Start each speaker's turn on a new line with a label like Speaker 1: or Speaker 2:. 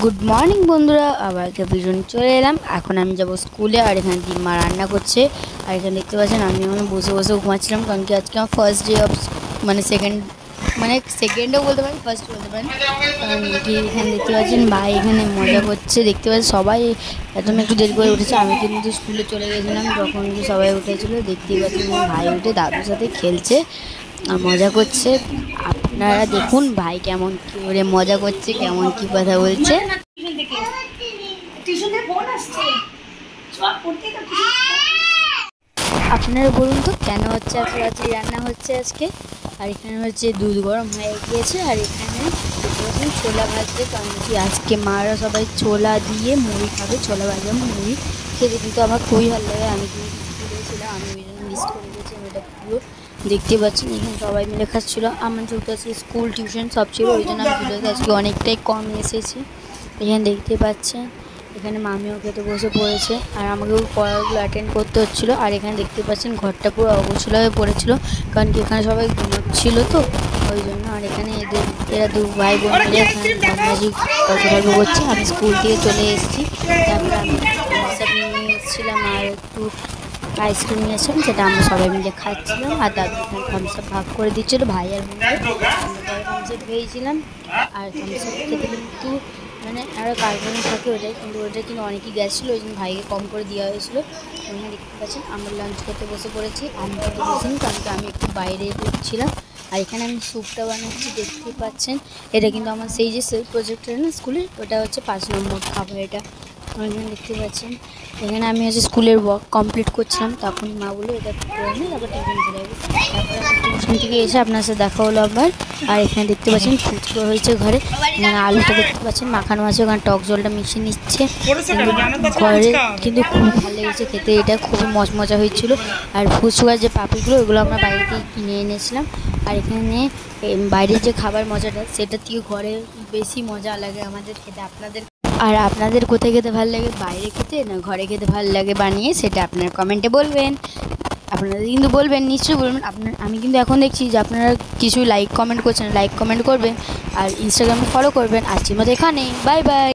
Speaker 1: Good morning বন্ধুরা, আবার একটা ভিডিও নিয়ে চলে এলাম। এখন আমি যাব স্কুলে, আর এখানে মা রান্না করছে। আর এখানে দেখতে পাচ্ছেন আমি এখন বসে বসে ঘুমাচ্ছিলাম, কারণ কি আজকে আমার ফার্স্ট ডে অফ সেকেন্ডও বলতে পারেন, ফার্স্ট বলতে পারেন। কারণ কি এখানে দেখতে পাচ্ছেন ভাই এখানে মজা করছে, দেখতে পাচ্ছেন সবাই একদম একটু দেরি করে উঠেছে। আমি কিন্তু স্কুলে চলে গেছিলাম যখন সবাই উঠেছিল। দেখতেই পাচ্ছেন ভাই উঠে দাদুর সাথে খেলছে আর মজা করছে। আপনারা দেখুন ভাই কেমন কি করে মজা করছে, কেমন কি কথা বলছে। আপনারা বলুন তো কেন হচ্ছে এত রাত্রি রান্না হচ্ছে আজকে। আর এখানে হচ্ছে দুধ গরম হয়ে গিয়েছে, আর এখানে ছোলা ভাজছে, কারণ কি আজকে মারা সবাই ছোলা দিয়ে মুড়ি খাবে। ছোলা ভাজা মুড়ি খেতে কিন্তু আমার খুবই ভালো লাগে। আমি কিন্তু স্কুলে ছিলাম, আমি ওই জন্য মিস করে গেছি। আমি এটা পুরো দেখতে পাচ্ছেন এখানে সবাই মিলে খাচ্ছিলো। আমার যেহেতু আজকে স্কুল টিউশন সব ছিল, ওই জন্য আমি ভিডিওতে আজকে অনেকটাই কম এসেছি। এখানে দেখতে পাচ্ছেন এখানে মামিও খেতে বসে পড়েছে, আর আমাকেও পড়াগুলো অ্যাটেন্ড করতে হচ্ছিলো। আর এখানে দেখতে পাচ্ছেন ঘরটা পুরো অগোছালো হয়ে পড়েছিল, কারণ কি এখানে সবাই ঘুমাচ্ছিল তো ওই জন্য। আর এখানে এরা দু ভাই বোন মিলে এখানে মাঝামাঝি গল্প করছে। আমি স্কুল থেকে চলে এসেছি, তারপরে আমি সব নিয়ে এসেছিলাম আর একটু আইসক্রিম নিয়ে এসেছিলাম, সেটা আমরা সবাই মিলে খাচ্ছিলাম। আর দাদু এখানে থামসআপ ভাগ করে দিচ্ছিলো ভাই আর বোনকে। আমরা থামসআপ খেয়েছিলাম, আর থামসআপ খেতে কিন্তু মানে আরও কার্বনে থাকে ওটাই, কিন্তু ওটা কিন্তু অনেকই গ্যাস ছিলো, ওই জন্য ভাইকে কম করে দেওয়া হয়েছিলো। ওখানে দেখতে পাচ্ছেন আমরা লাঞ্চ করতে বসে পড়েছি। আমি খেতে বসিনি, কারণ আমি একটু বাইরে ছিলাম। আর এখানে আমি স্যুপটা বানাচ্ছি, দেখতে পাচ্ছেন। এটা কিন্তু আমার সেই যে প্রজেক্টটা না স্কুলের, ওটা হচ্ছে 5 নম্বর খাবার। এটা এখানে দেখতে পাচ্ছেন। এখানে আমি হচ্ছে স্কুলের ওয়ার্ক কমপ্লিট করছিলাম, তখন মা বললো এটা করে নিই, তারপর টিফিন চলে যাবে। তারপর আমি টিউশন থেকে এসে আপনার সাথে দেখা হলো আবার। আর এখানে দেখতে পাচ্ছেন ফুচকা হয়েছে ঘরে, এখানে আলুটা দেখতে পাচ্ছেন মাখানো আছে, ওখানে টক জলটা মিশিয়ে নিচ্ছে ঘরে। কিন্তু খুব ভালো লেগেছে খেতে, এটা খুবই মজা হয়েছিল। আর ফুচকার যে পাপড়িগুলো ওগুলো আমরা বাইরে থেকে কিনে এনেছিলাম। আর এখানে বাইরের যে খাবার মজাটা, সেটা থেকে ঘরে বেশি মজা লাগে আমাদের খেতে। আপনাদের কোথায় খেতে ভালো লাগে, বাইরে খেতে না ঘরে খেতে ভালো লাগে বানিয়ে, সেটা আপনারা কমেন্টে বলবেন। আপনারা কিন্তু বলবেন, নিশ্চয়ই বলবেন। আমি কিন্তু এখন দেখছি যে আপনারা কিছু লাইক কমেন্ট করছেন, লাইক কমেন্ট করবেন আর ইনস্টাগ্রামে ফলো করবেন। আজকের মতো এখানেই, বাই বাই।